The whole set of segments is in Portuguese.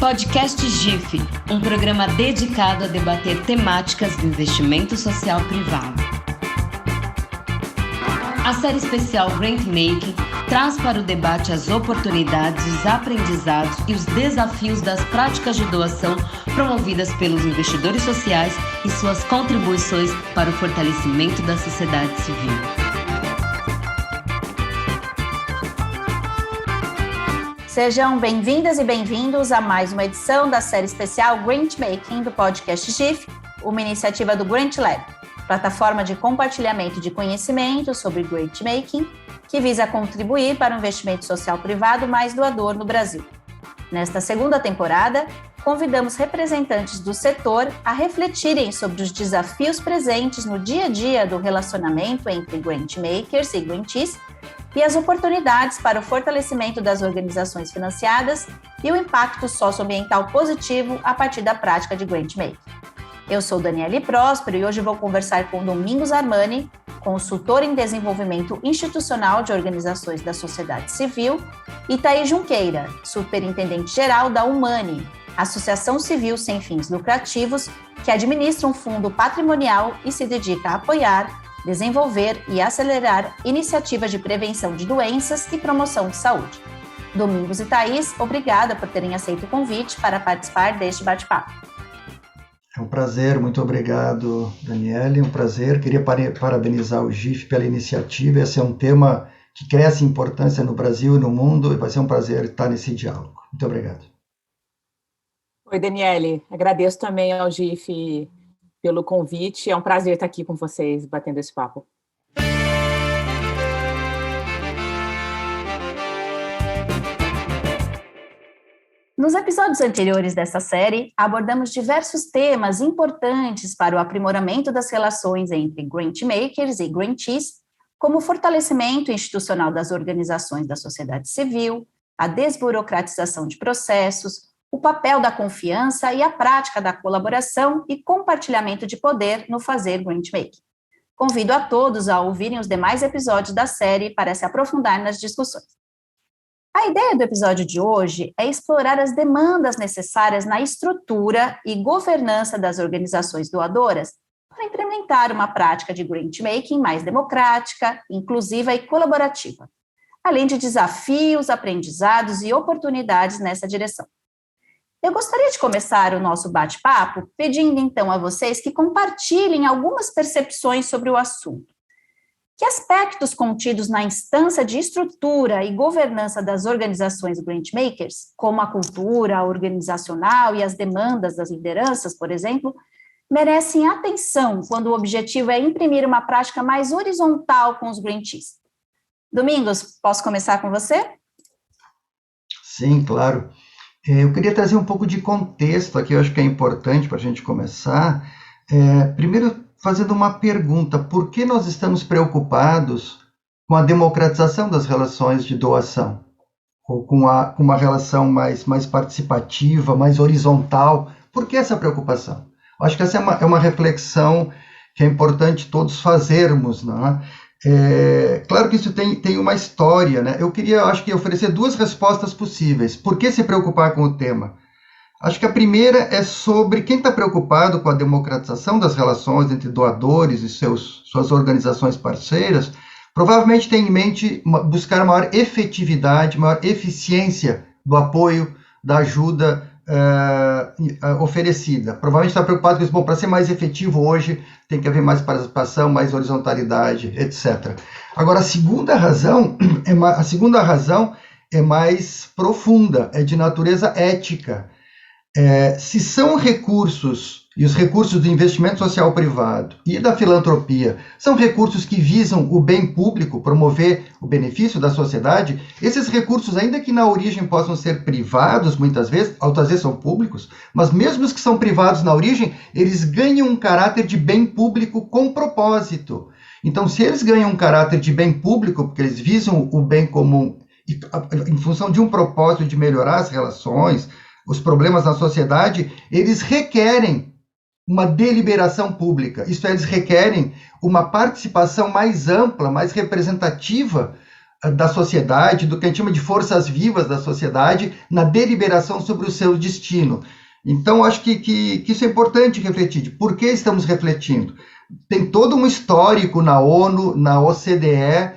Podcast GIF, um programa dedicado a debater temáticas do investimento social privado. A série especial Grantmaking traz para o debate as oportunidades, os aprendizados e os desafios das práticas de doação promovidas pelos investidores sociais e suas contribuições para o fortalecimento da sociedade civil. Sejam bem-vindas e bem-vindos a mais uma edição da série especial Grantmaking do Podcast GIF, uma iniciativa do Grant Lab, plataforma de compartilhamento de conhecimento sobre Grantmaking, que visa contribuir para um investimento social privado mais doador no Brasil. Nesta segunda temporada, convidamos representantes do setor a refletirem sobre os desafios presentes no dia a dia do relacionamento entre grantmakers e grantees e as oportunidades para o fortalecimento das organizações financiadas e o impacto socioambiental positivo a partir da prática de grantmaking. Eu sou Daniele Próspero e hoje vou conversar com Domingos Armani, consultor em desenvolvimento institucional de organizações da sociedade civil, e Thaís Junqueira, superintendente-geral da Humani, associação civil sem fins lucrativos que administra um fundo patrimonial e se dedica a apoiar, desenvolver e acelerar iniciativas de prevenção de doenças e promoção de saúde. Domingos e Thaís, obrigada por terem aceito o convite para participar deste bate-papo. É um prazer, muito obrigado, Daniele, um prazer. Queria parabenizar o GIF pela iniciativa. Esse é um tema que cresce em importância no Brasil e no mundo, e vai ser um prazer estar nesse diálogo. Muito obrigado. Oi, Daniele, agradeço também ao GIF pelo convite. É um prazer estar aqui com vocês, batendo esse papo. Nos episódios anteriores dessa série, abordamos diversos temas importantes para o aprimoramento das relações entre grantmakers e grantees, como o fortalecimento institucional das organizações da sociedade civil, a desburocratização de processos, o papel da confiança e a prática da colaboração e compartilhamento de poder no fazer grantmaking. Convido a todos a ouvirem os demais episódios da série para se aprofundar nas discussões. A ideia do episódio de hoje é explorar as demandas necessárias na estrutura e governança das organizações doadoras para implementar uma prática de grantmaking mais democrática, inclusiva e colaborativa, além de desafios, aprendizados e oportunidades nessa direção. Eu gostaria de começar o nosso bate-papo pedindo então a vocês que compartilhem algumas percepções sobre o assunto. Que aspectos contidos na instância de estrutura e governança das organizações grantmakers, como a cultura organizacional e as demandas das lideranças, por exemplo, merecem atenção quando o objetivo é imprimir uma prática mais horizontal com os grantees? Domingos, posso começar com você? Sim, claro. Eu queria trazer um pouco de contexto aqui, eu acho que é importante para a gente começar. Primeiro, fazendo uma pergunta: por que nós estamos preocupados com a democratização das relações de doação? Ou com uma relação mais participativa, mais horizontal? Por que essa preocupação? Eu acho que essa é uma reflexão que é importante todos fazermos, não é? Claro que isso tem uma história, né? Eu queria, acho que, oferecer duas respostas possíveis. Por que se preocupar com o tema? Acho que a primeira é sobre quem está preocupado com a democratização das relações entre doadores e suas organizações parceiras, provavelmente tem em mente buscar maior efetividade, maior eficiência do apoio, da ajuda oferecida. Provavelmente está preocupado com isso. Bom, para ser mais efetivo hoje, tem que haver mais participação, mais horizontalidade, etc. Agora, a segunda razão é mais profunda, é de natureza ética. Se são recursos, e os recursos do investimento social privado e da filantropia são recursos que visam o bem público, promover o benefício da sociedade, esses recursos, ainda que na origem possam ser privados, muitas vezes, outras vezes são públicos, mas mesmo os que são privados na origem, eles ganham um caráter de bem público com propósito. Então, se eles ganham um caráter de bem público, porque eles visam o bem comum, em função de um propósito de melhorar as relações, os problemas na sociedade, eles requerem uma deliberação pública. Isto é, eles requerem uma participação mais ampla, mais representativa da sociedade, do que a gente chama de forças vivas da sociedade, na deliberação sobre o seu destino. Então, acho que isso é importante refletir. De por que estamos refletindo? Tem todo um histórico na ONU, na OCDE,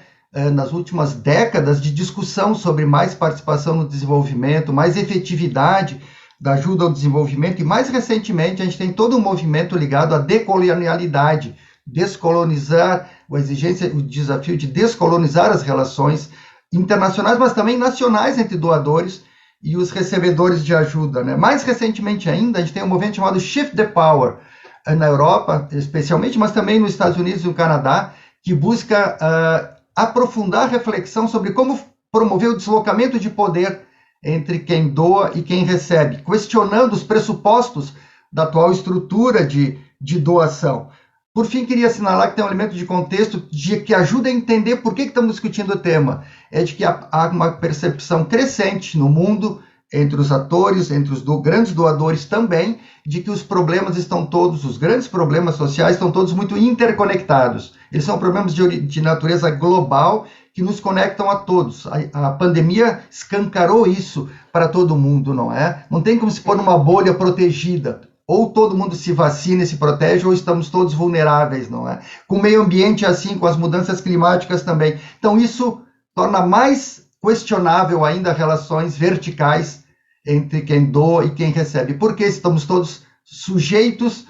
nas últimas décadas, de discussão sobre mais participação no desenvolvimento, mais efetividade da ajuda ao desenvolvimento, e mais recentemente a gente tem todo um movimento ligado à decolonialidade, descolonizar, o desafio de descolonizar as relações internacionais, mas também nacionais entre doadores e os recebedores de ajuda, né? Mais recentemente ainda, a gente tem um movimento chamado Shift the Power, na Europa, especialmente, mas também nos Estados Unidos e no Canadá, que busca aprofundar a reflexão sobre como promover o deslocamento de poder entre quem doa e quem recebe, questionando os pressupostos da atual estrutura de doação. Por fim, queria assinalar que tem um elemento de contexto que ajuda a entender por que estamos discutindo o tema. É de que há uma percepção crescente no mundo, entre os atores, entre os grandes doadores também, de que os problemas estão todos, os grandes problemas sociais estão todos muito interconectados. Eles são problemas de natureza global que nos conectam a todos. A pandemia escancarou isso para todo mundo, não é? Não tem como se pôr numa bolha protegida. Ou todo mundo se vacina e se protege, ou estamos todos vulneráveis, não é? Com o meio ambiente assim, com as mudanças climáticas também. Então, isso torna mais questionável ainda relações verticais entre quem doa e quem recebe. Porque estamos todos sujeitos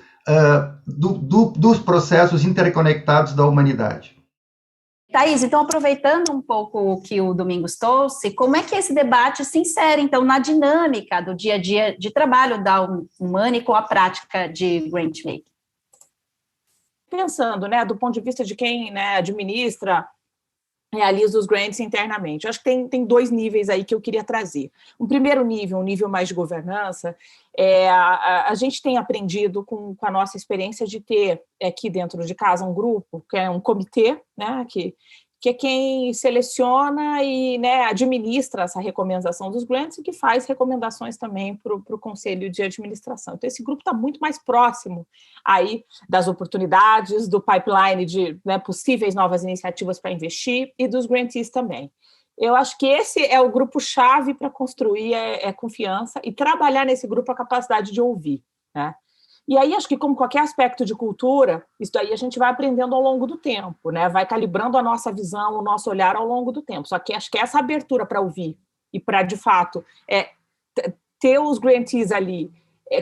dos processos interconectados da humanidade. Thaís, então, aproveitando um pouco o que o Domingos trouxe, como é que esse debate se insere, então, na dinâmica do dia a dia de trabalho da Humane com a prática de grantmaking? Pensando, né, do ponto de vista de quem, né, administra, realiza os grants internamente. Eu acho que tem dois níveis aí que eu queria trazer. Um primeiro nível, um nível mais de governança, a gente tem aprendido com a nossa experiência de ter aqui dentro de casa um grupo, que é um comitê, né, que é quem seleciona e, né, administra essa recomendação dos grants e que faz recomendações também para o Conselho de Administração. Então, esse grupo está muito mais próximo aí das oportunidades, do pipeline de, né, possíveis novas iniciativas para investir e dos grantees também. Eu acho que esse é o grupo-chave para construir confiança e trabalhar nesse grupo a capacidade de ouvir, né? E aí, acho que como qualquer aspecto de cultura, isso daí a gente vai aprendendo ao longo do tempo, né? Vai calibrando a nossa visão, o nosso olhar ao longo do tempo. Só que acho que essa abertura para ouvir e para, de fato, ter os grantees ali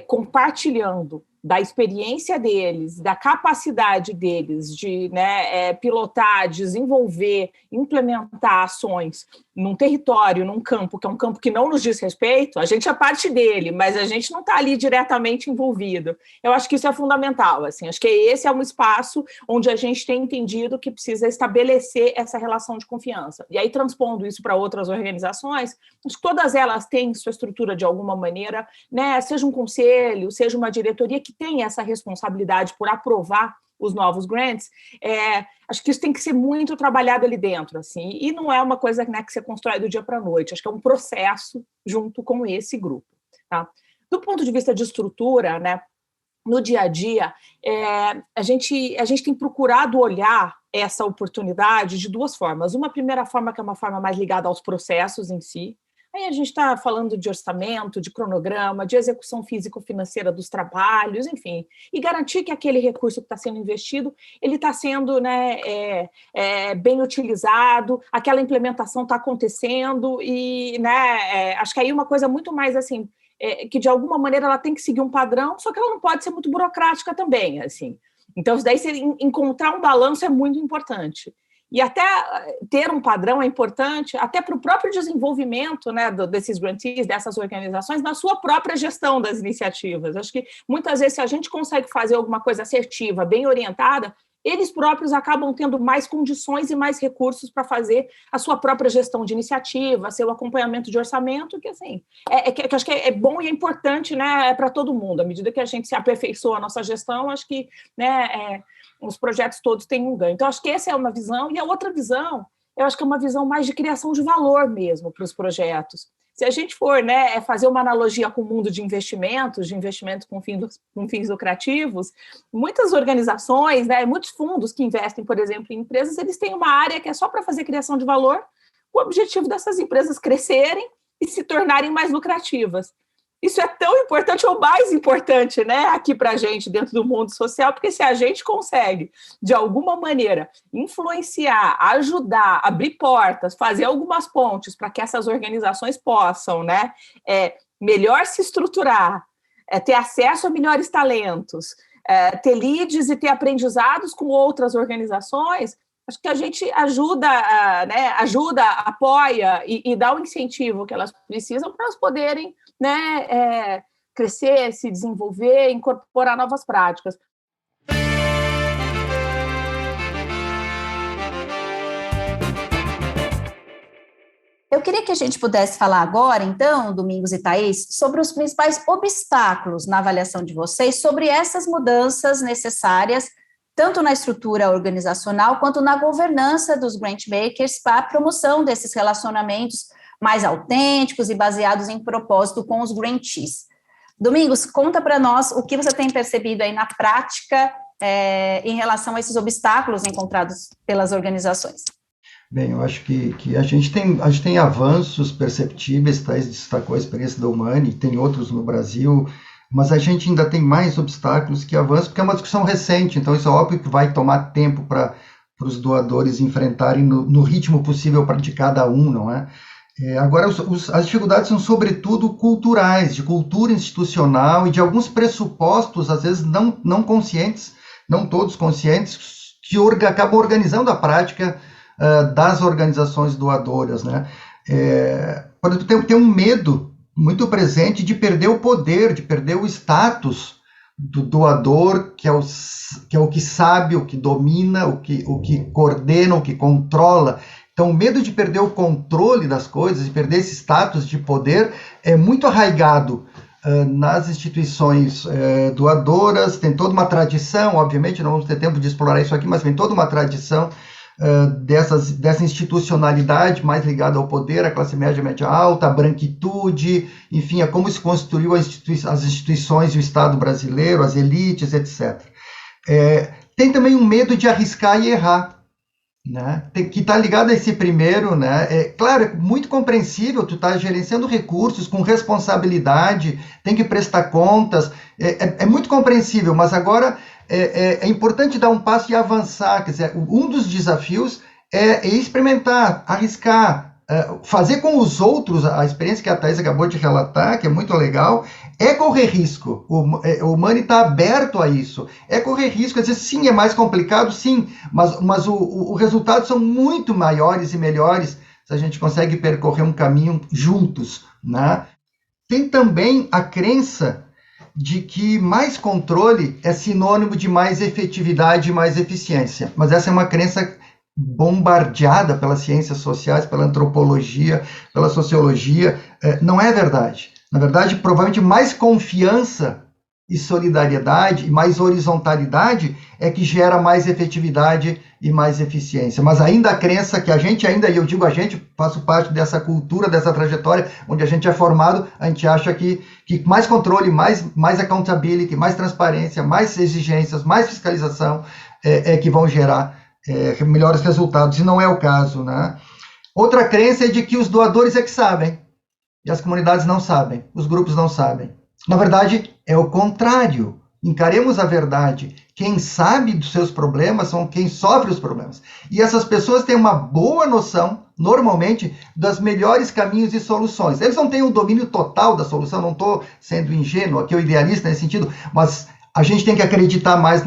compartilhando da experiência deles, da capacidade deles de, né, pilotar, desenvolver, implementar ações num território, num campo, que é um campo que não nos diz respeito, a gente é parte dele, mas a gente não está ali diretamente envolvido. Eu acho que isso é fundamental, assim, acho que esse é um espaço onde a gente tem entendido que precisa estabelecer essa relação de confiança. E aí, transpondo isso para outras organizações, acho que todas elas têm sua estrutura de alguma maneira, né, seja um conselho, seja uma diretoria que tem essa responsabilidade por aprovar os novos grants, acho que isso tem que ser muito trabalhado ali dentro, assim, e não é uma coisa, né, que você constrói do dia para a noite, acho que é um processo junto com esse grupo, tá? Do ponto de vista de estrutura, né, no dia a dia, a gente tem procurado olhar essa oportunidade de duas formas. Uma primeira forma, que é uma forma mais ligada aos processos em si. Aí a gente está falando de orçamento, de cronograma, de execução físico-financeira dos trabalhos, enfim, e garantir que aquele recurso que está sendo investido, ele está sendo, né, bem utilizado, aquela implementação está acontecendo e, né, acho que aí uma coisa muito mais assim, que de alguma maneira ela tem que seguir um padrão, só que ela não pode ser muito burocrática também, assim. Então, isso daí, encontrar um balanço é muito importante. E até ter um padrão é importante, até para o próprio desenvolvimento, né, desses grantees, dessas organizações, na sua própria gestão das iniciativas. Acho que, muitas vezes, se a gente consegue fazer alguma coisa assertiva, bem orientada, eles próprios acabam tendo mais condições e mais recursos para fazer a sua própria gestão de iniciativa, seu acompanhamento de orçamento, que, assim, que acho que é bom e é importante, né, para todo mundo. À medida que a gente se aperfeiçoa a nossa gestão, acho que, né, os projetos todos têm um ganho. Então, acho que essa é uma visão. E a outra visão, eu acho que é uma visão mais de criação de valor mesmo para os projetos. Se a gente for, né, fazer uma analogia com o mundo de investimentos com fins lucrativos, muitas organizações, né, muitos fundos que investem, por exemplo, em empresas, eles têm uma área que é só para fazer criação de valor, com o objetivo dessas empresas crescerem e se tornarem mais lucrativas. Isso é tão importante, ou mais importante, né, aqui para a gente, dentro do mundo social, porque se a gente consegue, de alguma maneira, influenciar, ajudar, abrir portas, fazer algumas pontes para que essas organizações possam, né, melhor se estruturar, ter acesso a melhores talentos, ter leads e ter aprendizados com outras organizações, acho que a gente ajuda, apoia e dá o incentivo que elas precisam para elas poderem, né, crescer, se desenvolver, incorporar novas práticas. Eu queria que a gente pudesse falar agora, então, Domingos e Thaís, sobre os principais obstáculos na avaliação de vocês, sobre essas mudanças necessárias, tanto na estrutura organizacional quanto na governança dos grantmakers para a promoção desses relacionamentos mais autênticos e baseados em propósito com os grantees. Domingos, conta para nós o que você tem percebido aí na prática em relação a esses obstáculos encontrados pelas organizações. Bem, eu acho que a gente tem avanços perceptíveis, Thaís destacou a experiência da Humani, tem outros no Brasil, mas a gente ainda tem mais obstáculos que avanços, porque é uma discussão recente, então isso é óbvio que vai tomar tempo para os doadores enfrentarem no ritmo possível de cada um, não é? Agora, as dificuldades são sobretudo culturais, de cultura institucional e de alguns pressupostos, às vezes não conscientes, não todos conscientes, que acabam organizando a prática das organizações doadoras, né? Por exemplo, tem um medo muito presente de perder o poder, de perder o status do doador, que é o que sabe, o que domina, o que coordena, o que controla. Então, o medo de perder o controle das coisas, de perder esse status de poder, é muito arraigado nas instituições doadoras. Tem toda uma tradição, obviamente, não vamos ter tempo de explorar isso aqui, mas tem toda uma tradição dessa institucionalidade mais ligada ao poder, à classe média, média alta, à branquitude, enfim, a como se construiu as instituições e o Estado brasileiro, as elites, etc. Tem também um medo de arriscar e errar, né? Que está ligado a esse primeiro, né? Claro, é muito compreensível, tu está gerenciando recursos com responsabilidade, tem que prestar contas, é muito compreensível, mas agora é importante dar um passo e avançar. Quer dizer, um dos desafios é experimentar, arriscar, fazer com os outros, a experiência que a Thaís acabou de relatar, que é muito legal, é correr risco. O Humani está aberto a isso. É correr risco, quer dizer, sim, é mais complicado, sim, mas os resultados são muito maiores e melhores se a gente consegue percorrer um caminho juntos, né? Tem também a crença de que mais controle é sinônimo de mais efetividade e mais eficiência. Mas essa é uma crença bombardeada pelas ciências sociais, pela antropologia, pela sociologia. Não é verdade. Na verdade, provavelmente mais confiança e solidariedade e mais horizontalidade é que gera mais efetividade e mais eficiência. Mas ainda a crença que a gente ainda, e eu digo a gente, faço parte dessa cultura, dessa trajetória, onde a gente é formado, a gente acha que mais controle, mais accountability, mais transparência, mais exigências, mais fiscalização que vão gerar melhores resultados, e não é o caso, né? Outra crença é de que os doadores é que sabem, e as comunidades não sabem, os grupos não sabem. Na verdade, é o contrário. Encaremos a verdade. Quem sabe dos seus problemas são quem sofre os problemas. E essas pessoas têm uma boa noção, normalmente, dos melhores caminhos e soluções. Eles não têm o domínio total da solução, não estou sendo ingênuo aqui, ou idealista nesse sentido, mas a gente tem que acreditar mais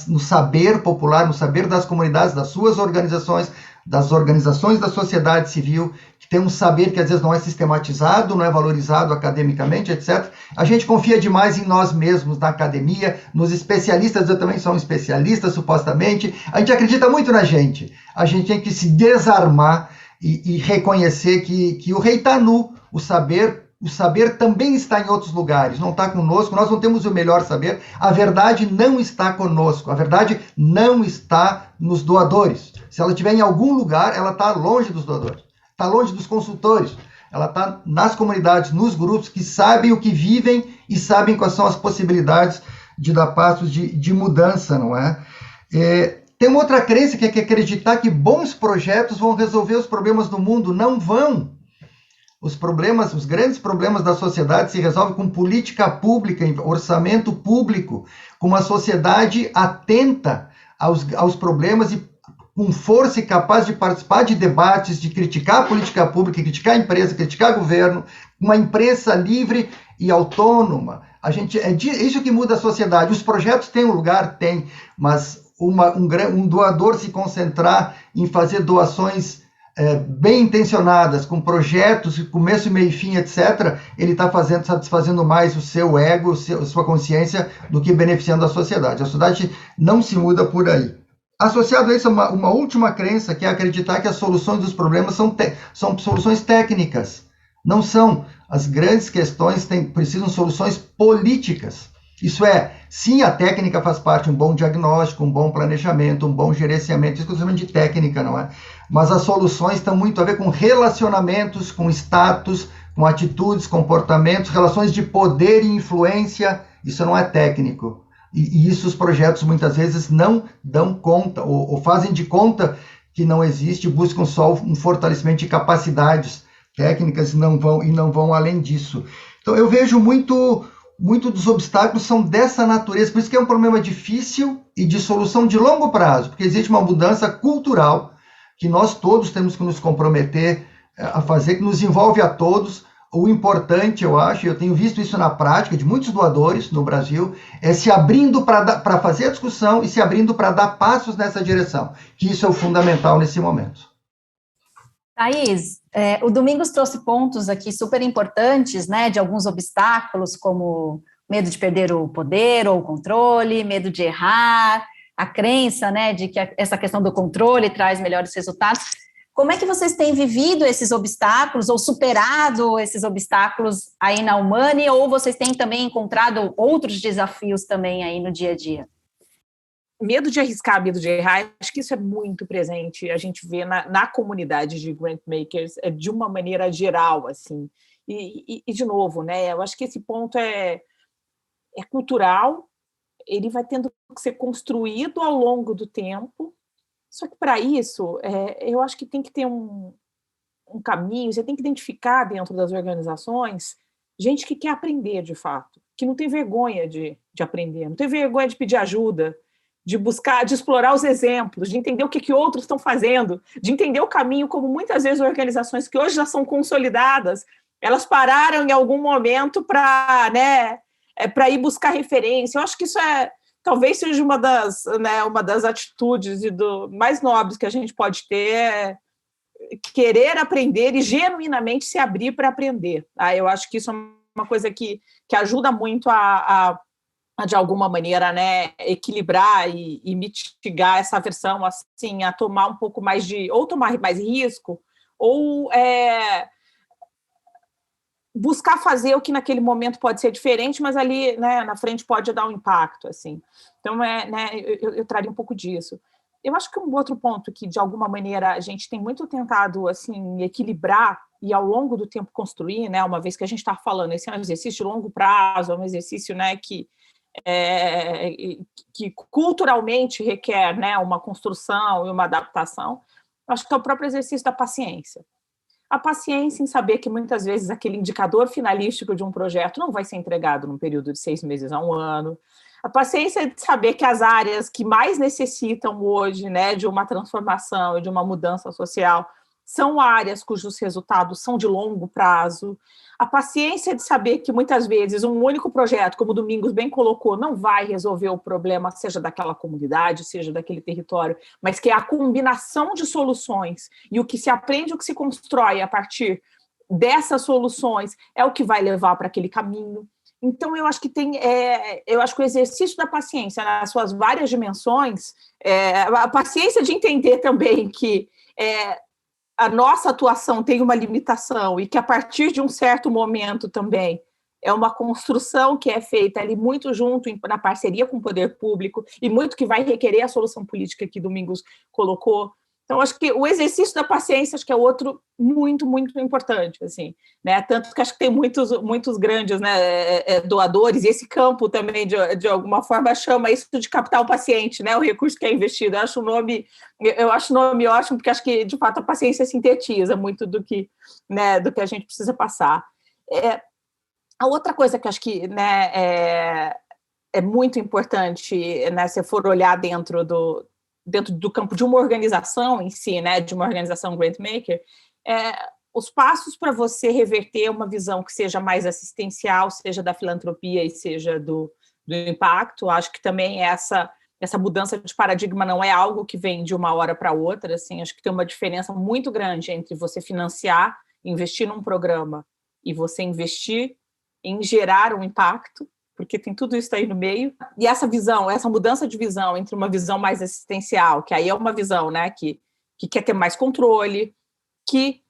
no saber popular, no saber das comunidades, das suas organizações, das organizações da sociedade civil, que tem um saber que às vezes não é sistematizado, não é valorizado academicamente, etc. A gente confia demais em nós mesmos, na academia, nos especialistas, eu também sou um especialista, supostamente. A gente acredita muito na gente. A gente tem que se desarmar e reconhecer que o rei está nu, o saber também está em outros lugares, não está conosco, nós não temos o melhor saber, a verdade não está conosco, a verdade não está nos doadores. Se ela estiver em algum lugar, ela está longe dos doadores, está longe dos consultores, ela está nas comunidades, nos grupos que sabem o que vivem e sabem quais são as possibilidades de dar passos de mudança, não é? Tem uma outra crença que é acreditar que bons projetos vão resolver os problemas do mundo. Não vão. Os grandes problemas da sociedade se resolvem com política pública, orçamento público, com uma sociedade atenta aos problemas e com força e capaz de participar de debates, de criticar a política pública, criticar a empresa, criticar o governo, uma imprensa livre e autônoma. Isso que muda a sociedade. Os projetos têm um lugar? Tem, mas um doador se concentrar em fazer doações bem intencionadas, com projetos, começo, meio e fim, etc., ele está satisfazendo mais o seu ego, a sua consciência, do que beneficiando a sociedade. A sociedade não se muda por aí. Associado a isso, uma última crença, que é acreditar que as soluções dos problemas são soluções técnicas. Não são. As grandes questões precisam de soluções políticas. Isso é, sim, a técnica faz parte, um bom diagnóstico, um bom planejamento, um bom gerenciamento, isso que eu estou chamando de técnica, não é? Mas as soluções estão muito a ver com relacionamentos, com status, com atitudes, comportamentos, relações de poder e influência. Isso não é técnico. E isso os projetos muitas vezes não dão conta, ou fazem de conta que não existe, buscam só um fortalecimento de capacidades técnicas e não vão além disso. Então eu vejo muito dos obstáculos são dessa natureza, por isso que é um problema difícil e de solução de longo prazo, porque existe uma mudança cultural que nós todos temos que nos comprometer a fazer, que nos envolve a todos. O importante, eu acho, eu tenho visto isso na prática de muitos doadores no Brasil, é se abrindo para fazer a discussão e se abrindo para dar passos nessa direção, que isso é o fundamental nesse momento. Thaís, o Domingos trouxe pontos aqui super importantes, né, de alguns obstáculos, como medo de perder o poder ou o controle, medo de errar, a crença, né, de que essa questão do controle traz melhores resultados. Como é que vocês têm vivido esses obstáculos ou superado esses obstáculos aí na Humane, ou vocês têm também encontrado outros desafios também aí no dia a dia? Medo de arriscar, medo de errar, acho que isso é muito presente, a gente vê na comunidade de grant makers de uma maneira geral, assim, e de novo, né, eu acho que esse ponto é cultural, ele vai tendo que ser construído ao longo do tempo, só que para isso, eu acho que tem que ter um caminho, você tem que identificar dentro das organizações gente que quer aprender de fato, que não tem vergonha de aprender, não tem vergonha de pedir ajuda, de buscar, de explorar os exemplos, de entender o que outros estão fazendo, de entender o caminho, como muitas vezes organizações que hoje já são consolidadas, elas pararam em algum momento para ir buscar referência. Eu acho que isso talvez seja uma das atitudes mais nobres que a gente pode ter, querer aprender e genuinamente se abrir para aprender. Eu acho que isso é uma coisa que ajuda muito a de alguma maneira, né, equilibrar e mitigar essa aversão, assim, a tomar um pouco mais ou tomar mais risco, ou buscar fazer o que naquele momento pode ser diferente, mas ali, né, na frente pode dar um impacto, assim. Então, eu traria um pouco disso. Eu acho que um outro ponto que, de alguma maneira, a gente tem muito tentado, assim, equilibrar e, ao longo do tempo, construir, né, uma vez que a gente está falando, esse é um exercício de longo prazo, é um exercício, né, que culturalmente requer, né, uma construção e uma adaptação, acho que é o próprio exercício da paciência. A paciência em saber que muitas vezes aquele indicador finalístico de um projeto não vai ser entregado num período de 6 meses a 1 ano. A paciência de saber que as áreas que mais necessitam hoje, né, de uma transformação e de uma mudança social são áreas cujos resultados são de longo prazo. A paciência de saber que, muitas vezes, um único projeto, como o Domingos bem colocou, não vai resolver o problema, seja daquela comunidade, seja daquele território, mas que é a combinação de soluções e o que se aprende, o que se constrói a partir dessas soluções é o que vai levar para aquele caminho. Então, eu acho que eu acho que o exercício da paciência, nas suas várias dimensões, a paciência de entender também que a nossa atuação tem uma limitação e que, a partir de um certo momento também, é uma construção que é feita ali muito junto, na parceria com o poder público, e muito que vai requerer a solução política que Domingos colocou. Então, acho que o exercício da paciência acho que é outro muito, muito importante, assim, né? Tanto que acho que tem muitos grandes, né, doadores, e esse campo também, de alguma forma, chama isso de capital paciente, né? O recurso que é investido. Eu acho o nome ótimo, porque acho que, de fato, a paciência sintetiza muito do que, né, do que a gente precisa passar. A outra coisa que acho que, né, é muito importante, né, se for olhar dentro do campo de uma organização em si, né, de uma organização grantmaker, os passos para você reverter uma visão que seja mais assistencial, seja da filantropia e seja do impacto. Acho que também essa mudança de paradigma não é algo que vem de uma hora para outra, assim, acho que tem uma diferença muito grande entre você financiar, investir num programa e você investir em gerar um impacto, porque tem tudo isso aí no meio. E essa visão, essa mudança de visão entre uma visão mais assistencial, que aí é uma visão, né, que quer ter mais controle, que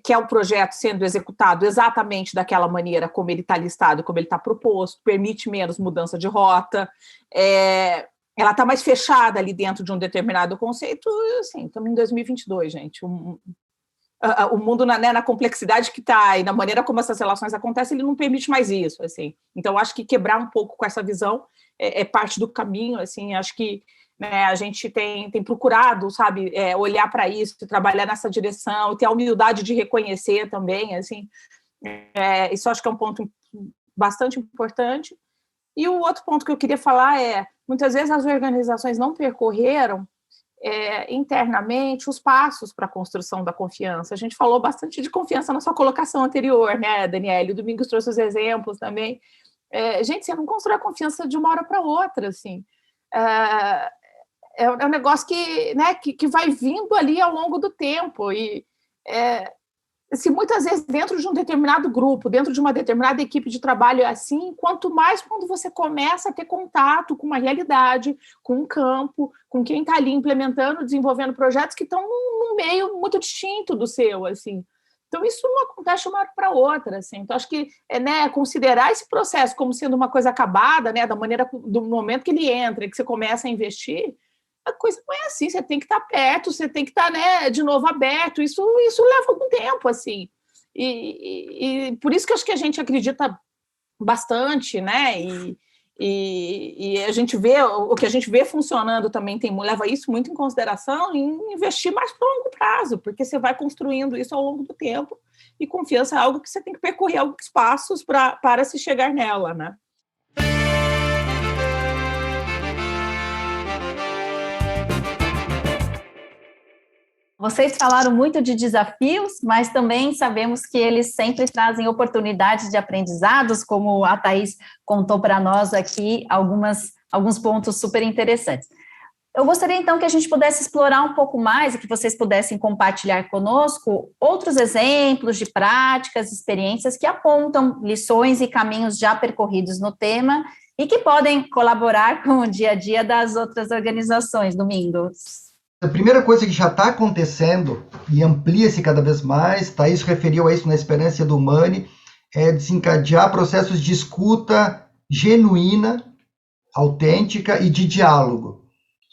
é o projeto sendo executado exatamente daquela maneira como ele está listado, como ele está proposto, permite menos mudança de rota, ela está mais fechada ali dentro de um determinado conceito. Assim, estamos em 2022, gente. O mundo, né, na complexidade que está e na maneira como essas relações acontecem, ele não permite mais isso, assim. Então, acho que quebrar um pouco com essa visão é parte do caminho, assim. Acho que, né, a gente tem procurado, sabe, olhar para isso, trabalhar nessa direção, ter a humildade de reconhecer também, assim. Isso acho que é um ponto bastante importante. E o outro ponto que eu queria falar muitas vezes as organizações não percorreram internamente os passos para a construção da confiança. A gente falou bastante de confiança na sua colocação anterior, né, Daniele? O Domingos trouxe os exemplos também. Gente, você não constrói a confiança de uma hora para outra, assim. É um negócio que vai vindo ali ao longo do tempo. E se muitas vezes dentro de um determinado grupo, dentro de uma determinada equipe de trabalho é assim, quanto mais quando você começa a ter contato com uma realidade, com um campo, com quem está ali implementando, desenvolvendo projetos que estão num meio muito distinto do seu, assim. Então, isso não acontece de uma hora para outra, assim. Então, acho que considerar esse processo como sendo uma coisa acabada, né, da maneira, do momento que ele entra, que você começa a investir, a coisa não é assim, você tem que estar perto, você tem que estar, né, de novo aberto, isso leva algum tempo, assim, e por isso que eu acho que a gente acredita bastante, né, e a gente vê, o que a gente vê funcionando também leva isso muito em consideração, em investir mais para longo prazo, porque você vai construindo isso ao longo do tempo, e confiança é algo que você tem que percorrer alguns passos para se chegar nela, né. Vocês falaram muito de desafios, mas também sabemos que eles sempre trazem oportunidades de aprendizados, como a Thaís contou para nós aqui alguns pontos super interessantes. Eu gostaria, então, que a gente pudesse explorar um pouco mais e que vocês pudessem compartilhar conosco outros exemplos de práticas, experiências que apontam lições e caminhos já percorridos no tema e que podem colaborar com o dia a dia das outras organizações. Domingos. A primeira coisa que já está acontecendo e amplia-se cada vez mais, Thaís referiu a isso na Experiência do Humani, é desencadear processos de escuta genuína, autêntica e de diálogo,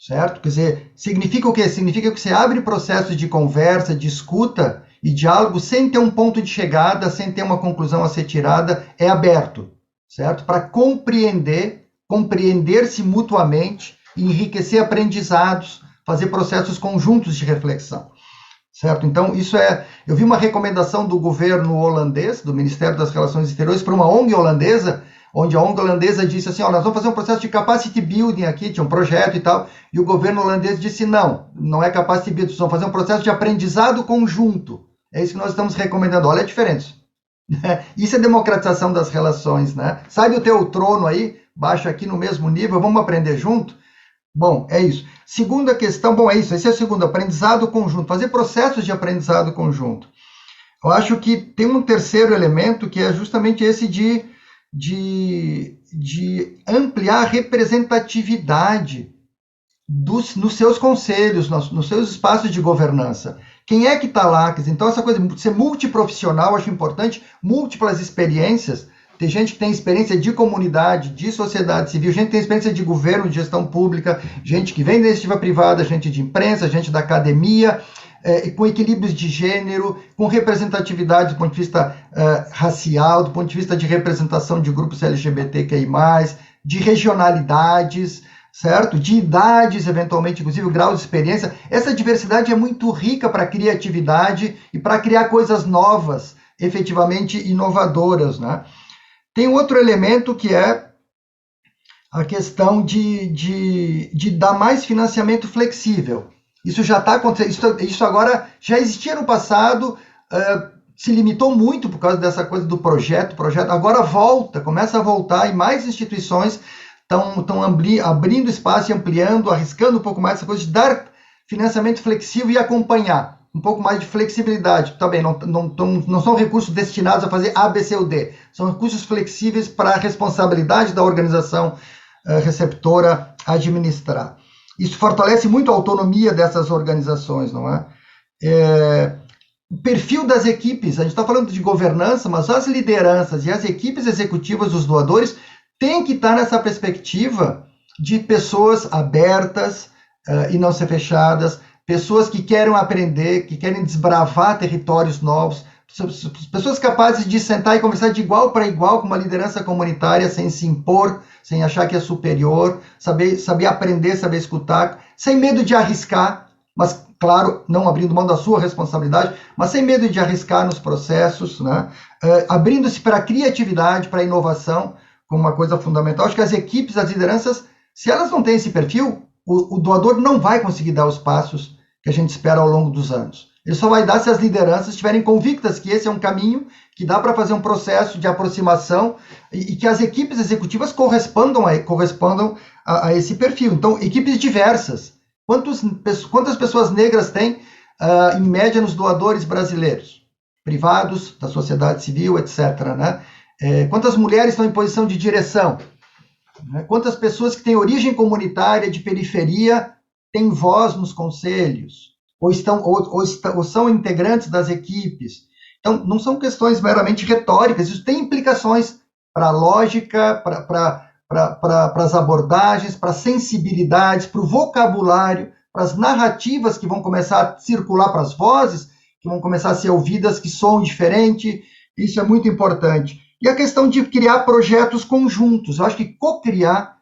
certo? Quer dizer, significa o quê? Significa que você abre processos de conversa, de escuta e diálogo sem ter um ponto de chegada, sem ter uma conclusão a ser tirada, é aberto, certo? Para compreender-se mutuamente e enriquecer aprendizados, fazer processos conjuntos de reflexão, certo? Então, eu vi uma recomendação do governo holandês, do Ministério das Relações Exteriores, para uma ONG holandesa, onde a ONG holandesa disse assim, nós vamos fazer um processo de capacity building aqui, tinha um projeto e tal, e o governo holandês disse, não é capacity building, vamos fazer um processo de aprendizado conjunto. É isso que nós estamos recomendando, olha a diferença. Isso é democratização das relações, né? Sai do teu trono aí, baixa aqui no mesmo nível, vamos aprender junto? Bom, é isso. Segunda questão, é isso, esse é o segundo, aprendizado conjunto, fazer processos de aprendizado conjunto. Eu acho que tem um terceiro elemento que é justamente esse de ampliar a representatividade nos seus conselhos, nos seus espaços de governança. Quem é que está lá? Então, essa coisa de ser multiprofissional, eu acho importante, múltiplas experiências. Tem gente que tem experiência de comunidade, de sociedade civil, gente que tem experiência de governo, de gestão pública, gente que vem da iniciativa privada, gente de imprensa, gente da academia, com equilíbrios de gênero, com representatividade do ponto de vista racial, do ponto de vista de representação de grupos LGBTQI+, de regionalidades, certo? De idades, eventualmente, inclusive o grau de experiência. Essa diversidade é muito rica para a criatividade e para criar coisas novas, efetivamente inovadoras, né? Tem outro elemento que é a questão de dar mais financiamento flexível. Isso já está acontecendo, isso agora já existia no passado, se limitou muito por causa dessa coisa do projeto, agora começa a voltar, e mais instituições estão abrindo espaço e ampliando, arriscando um pouco mais essa coisa de dar financiamento flexível e acompanhar, um pouco mais de flexibilidade. Também não são recursos destinados a fazer A, B, C ou D, são recursos flexíveis para a responsabilidade da organização receptora administrar. Isso fortalece muito a autonomia dessas organizações, não é? O perfil das equipes, a gente está falando de governança, mas as lideranças e as equipes executivas dos doadores têm que estar nessa perspectiva de pessoas abertas e não ser fechadas, pessoas que querem aprender, que querem desbravar territórios novos, pessoas capazes de sentar e conversar de igual para igual com uma liderança comunitária, sem se impor, sem achar que é superior, saber aprender, saber escutar, sem medo de arriscar, mas, claro, não abrindo mão da sua responsabilidade, mas sem medo de arriscar nos processos, né? Abrindo-se para a criatividade, para a inovação, como uma coisa fundamental. Acho que as equipes, as lideranças, se elas não têm esse perfil, o doador não vai conseguir dar os passos que a gente espera ao longo dos anos. Ele só vai dar se as lideranças estiverem convictas que esse é um caminho, que dá para fazer um processo de aproximação e que as equipes executivas correspondam a esse perfil. Então, equipes diversas. Quantas pessoas negras tem, em média, nos doadores brasileiros? Privados, da sociedade civil, etc., né? Quantas mulheres estão em posição de direção? Quantas pessoas que têm origem comunitária, de periferia, têm voz nos conselhos? Ou são integrantes das equipes? Então, não são questões meramente retóricas, isso tem implicações para a lógica, para as abordagens, para as sensibilidades, para o vocabulário, para as narrativas que vão começar a circular, para as vozes que vão começar a ser ouvidas, que soam diferente. Isso é muito importante. E a questão de criar projetos conjuntos. Eu acho que co-criar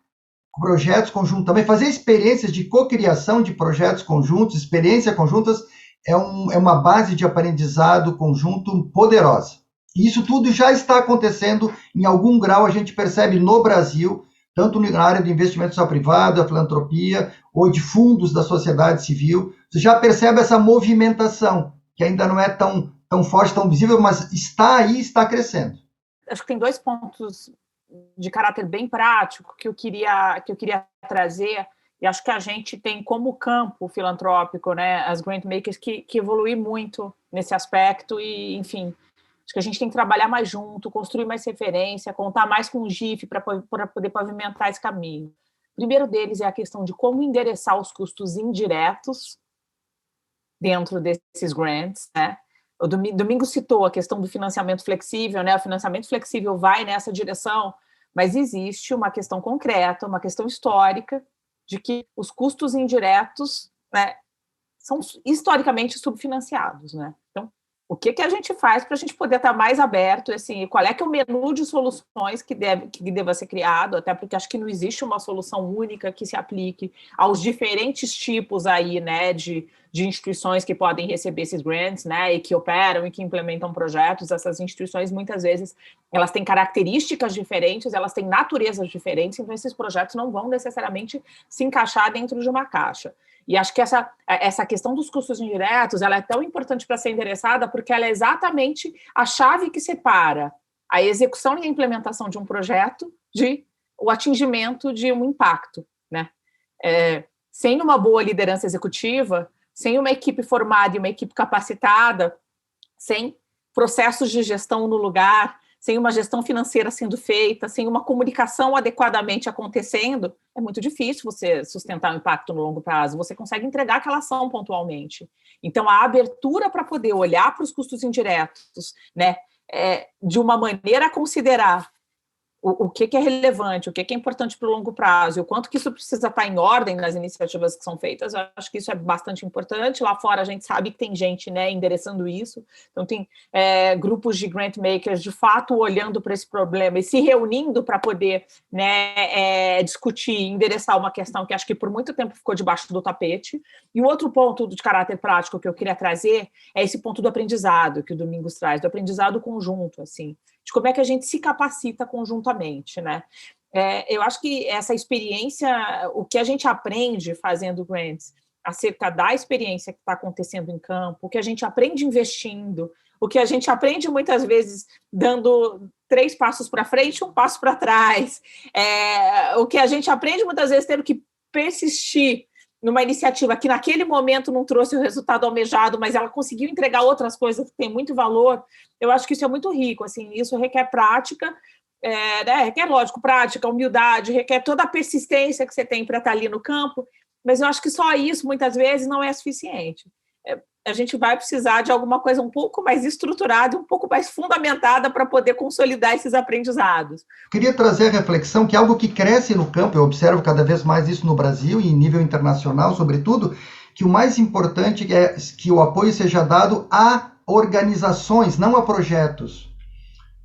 projetos conjuntos, também fazer experiências de cocriação de projetos conjuntos, experiências conjuntas, é uma base de aprendizado conjunto poderosa. E isso tudo já está acontecendo em algum grau, a gente percebe no Brasil, tanto na área do investimento social privado, a filantropia, ou de fundos da sociedade civil. Você já percebe essa movimentação, que ainda não é tão forte, tão visível, mas está aí, está crescendo. Acho que tem 2 pontos de caráter bem prático que eu queria trazer, e acho que a gente tem como campo filantrópico, né, as grant makers, que evoluir muito nesse aspecto e, enfim, acho que a gente tem que trabalhar mais junto, construir mais referência, contar mais com o GIF para poder pavimentar esse caminho. O primeiro deles é a questão de como endereçar os custos indiretos dentro desses grants, né? O Domingo citou a questão do financiamento flexível, né? O financiamento flexível vai nessa direção, mas existe uma questão concreta, uma questão histórica, de que os custos indiretos, né, são historicamente subfinanciados, né? Então, o que a gente faz para a gente poder estar mais aberto, assim, qual é que é o menu de soluções que deva ser criado, até porque acho que não existe uma solução única que se aplique aos diferentes tipos aí, né, de instituições que podem receber esses grants, né, e que operam e que implementam projetos. Essas instituições, muitas vezes, elas têm características diferentes, elas têm naturezas diferentes, então esses projetos não vão necessariamente se encaixar dentro de uma caixa. E acho que essa questão dos custos indiretos, ela é tão importante para ser endereçada porque ela é exatamente a chave que separa a execução e a implementação de um projeto de o atingimento de um impacto, né? Sem uma boa liderança executiva, sem uma equipe formada e uma equipe capacitada, sem processos de gestão no lugar, sem uma gestão financeira sendo feita, sem uma comunicação adequadamente acontecendo, é muito difícil você sustentar o impacto no longo prazo. Você consegue entregar aquela ação pontualmente. Então, a abertura para poder olhar para os custos indiretos, né, de uma maneira a considerar o que é relevante, o que é importante para o longo prazo, e o quanto que isso precisa estar em ordem nas iniciativas que são feitas. Eu acho que isso é bastante importante. Lá fora a gente sabe que tem gente, né, endereçando isso, então tem grupos de grant makers de fato olhando para esse problema e se reunindo para poder, né, discutir, endereçar uma questão que acho que por muito tempo ficou debaixo do tapete. E o outro ponto de caráter prático que eu queria trazer é esse ponto do aprendizado que o Domingos traz, do aprendizado conjunto, assim, de como é que a gente se capacita conjuntamente, né? Eu acho que essa experiência, o que a gente aprende fazendo grants, acerca da experiência que está acontecendo em campo, o que a gente aprende investindo, o que a gente aprende muitas vezes dando 3 passos para frente, 1 passo para trás, o que a gente aprende muitas vezes tendo que persistir numa iniciativa que naquele momento não trouxe o resultado almejado, mas ela conseguiu entregar outras coisas que têm muito valor. Eu acho que isso é muito rico, assim, isso requer prática, requer, lógico, prática, humildade, requer toda a persistência que você tem para estar ali no campo, mas eu acho que só isso, muitas vezes, não é suficiente. A gente vai precisar de alguma coisa um pouco mais estruturada, um pouco mais fundamentada para poder consolidar esses aprendizados. Queria trazer a reflexão que algo que cresce no campo, eu observo cada vez mais isso no Brasil e em nível internacional, sobretudo, que o mais importante é que o apoio seja dado a organizações, não a projetos.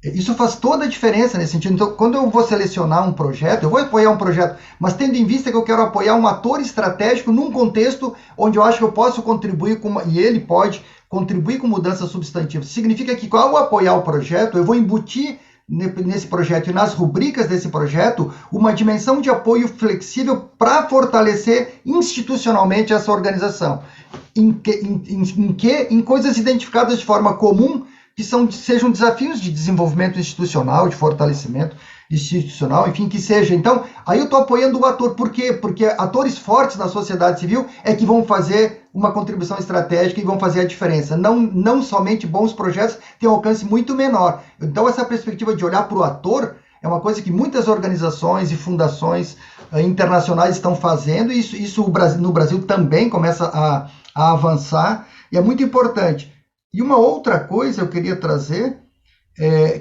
Isso faz toda a diferença nesse sentido. Então, quando eu vou selecionar um projeto, eu vou apoiar um projeto, mas tendo em vista que eu quero apoiar um ator estratégico num contexto onde eu acho que eu posso contribuir e ele pode contribuir com mudanças substantivas. Significa que ao apoiar o projeto, eu vou embutir nesse projeto e nas rubricas desse projeto uma dimensão de apoio flexível para fortalecer institucionalmente essa organização. Em coisas identificadas de forma comum, que sejam desafios de desenvolvimento institucional, de fortalecimento institucional, enfim, que seja. Então, aí eu estou apoiando o ator. Por quê? Porque atores fortes na sociedade civil é que vão fazer uma contribuição estratégica e vão fazer a diferença. Não somente bons projetos têm um alcance muito menor. Então, essa perspectiva de olhar para o ator é uma coisa que muitas organizações e fundações internacionais estão fazendo, e isso no Brasil também começa a avançar, e é muito importante. E uma outra coisa eu queria trazer,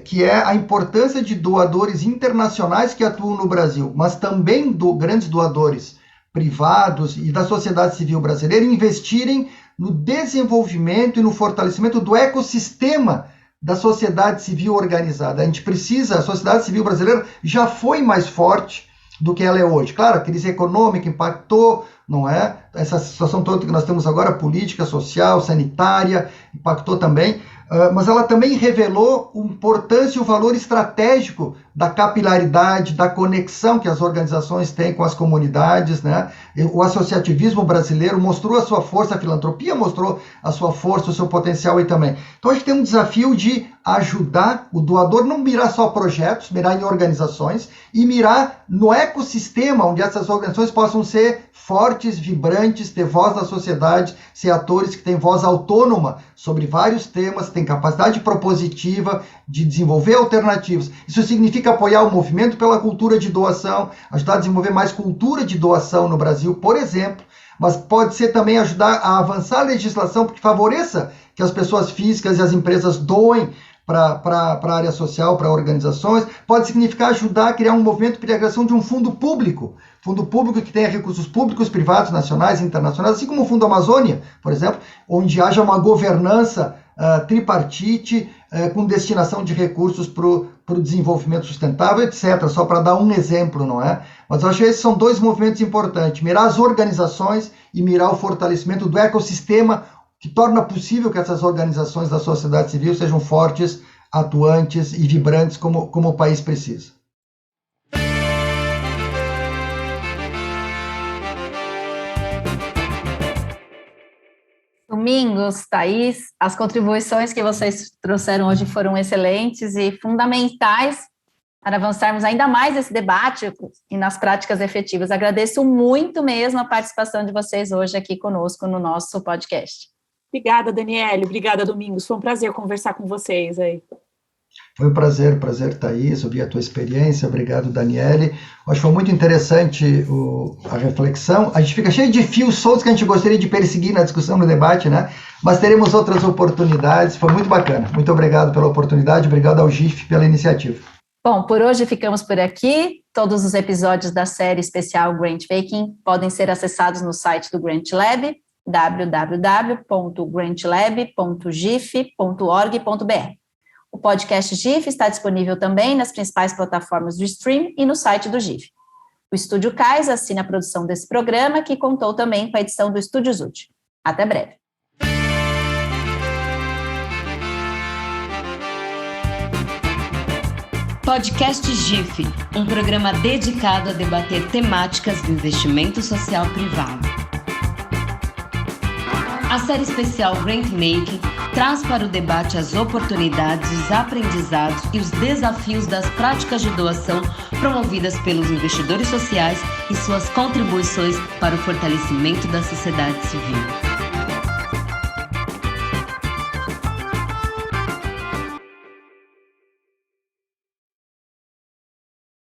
que é a importância de doadores internacionais que atuam no Brasil, mas também grandes doadores privados e da sociedade civil brasileira investirem no desenvolvimento e no fortalecimento do ecossistema da sociedade civil organizada. A sociedade civil brasileira já foi mais forte do que ela é hoje. Claro, a crise econômica impactou, não é? Essa situação toda que nós temos agora, política, social, sanitária, impactou também, mas ela também revelou a importância e o valor estratégico da capilaridade, da conexão que as organizações têm com as comunidades, né? O associativismo brasileiro mostrou a sua força, a filantropia mostrou a sua força, o seu potencial aí também. Então, a gente tem um desafio de ajudar o doador, não mirar só projetos, mirar em organizações e mirar no ecossistema onde essas organizações possam ser fortes, vibrantes, ter voz na sociedade, ser atores que têm voz autônoma sobre vários temas, têm capacidade propositiva de desenvolver alternativas. Isso significa apoiar o movimento pela cultura de doação, ajudar a desenvolver mais cultura de doação no Brasil, por exemplo, mas pode ser também ajudar a avançar a legislação que favoreça que as pessoas físicas e as empresas doem para a área social, para organizações. Pode significar ajudar a criar um movimento para a criação de um fundo público que tenha recursos públicos, privados, nacionais e internacionais, assim como o Fundo Amazônia, por exemplo, onde haja uma governança tripartite com destinação de recursos para o desenvolvimento sustentável, etc. Só para dar um exemplo, não é? Mas eu acho que esses são 2 movimentos importantes, mirar as organizações e mirar o fortalecimento do ecossistema que torna possível que essas organizações da sociedade civil sejam fortes, atuantes e vibrantes como o país precisa. Domingos, Thaís, as contribuições que vocês trouxeram hoje foram excelentes e fundamentais para avançarmos ainda mais esse debate e nas práticas efetivas. Agradeço muito mesmo a participação de vocês hoje aqui conosco no nosso podcast. Obrigada, Daniele. Obrigada, Domingos. Foi um prazer conversar com vocês aí. Foi um prazer, Thaís, ouvir a tua experiência. Obrigado, Daniele. Acho que foi muito interessante a reflexão. A gente fica cheio de fios soltos que a gente gostaria de perseguir na discussão, no debate, né? Mas teremos outras oportunidades. Foi muito bacana. Muito obrigado pela oportunidade. Obrigado ao GIF pela iniciativa. Bom, por hoje ficamos por aqui. Todos os episódios da série especial Grant Making podem ser acessados no site do Grant Lab, www.grantlab.gif.org.br. O podcast GIF está disponível também nas principais plataformas do stream e no site do GIF. O Estúdio Cais assina a produção desse programa, que contou também com a edição do Estúdio Zut. Até breve. Podcast GIF, um programa dedicado a debater temáticas do investimento social privado. A série especial Grant Making traz para o debate as oportunidades, os aprendizados e os desafios das práticas de doação promovidas pelos investidores sociais e suas contribuições para o fortalecimento da sociedade civil.